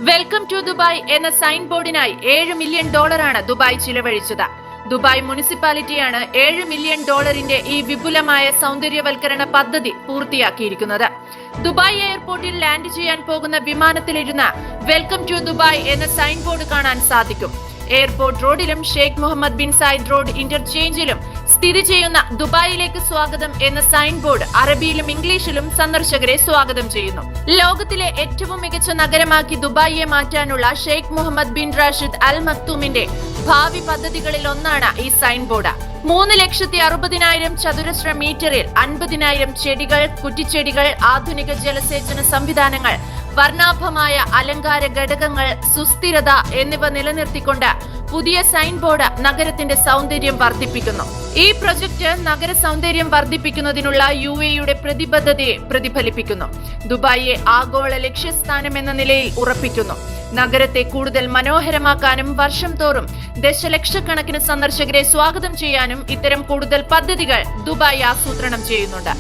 Welcome to Dubai എന്ന sign ബോർഡിനായി $7 million Dubai ചിലവഴിച്ചത്. ദുബായ് മുനിസിപ്പാലിറ്റിയാണ് $7 മില്യൺ ഈ വിപുലമായ സൗന്ദര്യവൽക്കരണ പദ്ധതി പൂർത്തിയാക്കിയിരിക്കുന്നത്. ദുബായ് എയർപോർട്ടിൽ ലാൻഡ് ചെയ്യാൻ പോകുന്ന വിമാനത്തിലിരുന്ന് വെൽക്കം ടു ദുബായ് എന്ന സൈൻ ബോർഡ് കാണാൻ സാധിക്കും. എയർപോർട്ട് റോഡിലും Sheikh Mohammed bin Zayed road ഇന്റർചേഞ്ചിലും സ്ഥിതി ചെയ്യുന്ന ദുബായിലേക്ക് സ്വാഗതം എന്ന സൈൻ ബോർഡ് അറബിയിലും ഇംഗ്ലീഷിലും സന്ദർശകരെ സ്വാഗതം ചെയ്യുന്നു. ലോകത്തിലെ ഏറ്റവും മികച്ച നഗരമാക്കി ദുബായിയെ മാറ്റാനുള്ള ഷെയ്ഖ് മുഹമ്മദ് ബിൻ റാഷിദ് അൽ മക്തൂമിന്റെ ഭാവി പദ്ധതികളിൽ ഒന്നാണ് ഈ സൈൻ ബോർഡ്. 3,60,000 ചതുരശ്ര മീറ്ററിൽ 50,000 ചെടികൾ, കുറ്റിച്ചെടികൾ, ആധുനിക ജലസേചന സംവിധാനങ്ങൾ, വർണ്ണാഭമായ അലങ്കാര ഘടകങ്ങൾ, സുസ്ഥിരത എന്നിവ നിലനിർത്തിക്കൊണ്ട് പുതിയ സൈൻ ബോർഡ് നഗരത്തിന്റെ സൗന്ദര്യം വർദ്ധിപ്പിക്കുന്നു. ഈ പ്രൊജക്ട് നഗര സൗന്ദര്യം വർദ്ധിപ്പിക്കുന്നതിനുള്ള UAEയുടെ പ്രതിബദ്ധതയെ പ്രതിഫലിപ്പിക്കുന്നു. ദുബായിയെ ആഗോള ലക്ഷ്യസ്ഥാനം എന്ന നിലയിൽ ഉറപ്പിക്കുന്നു. നഗരത്തെ കൂടുതൽ മനോഹരമാക്കാനും വർഷം തോറും ദശലക്ഷക്കണക്കിന് സന്ദർശകരെ സ്വാഗതം ചെയ്യാനും ഇത്തരം കൂടുതൽ പദ്ധതികൾ ദുബായ് ആസൂത്രണം ചെയ്യുന്നുണ്ട്.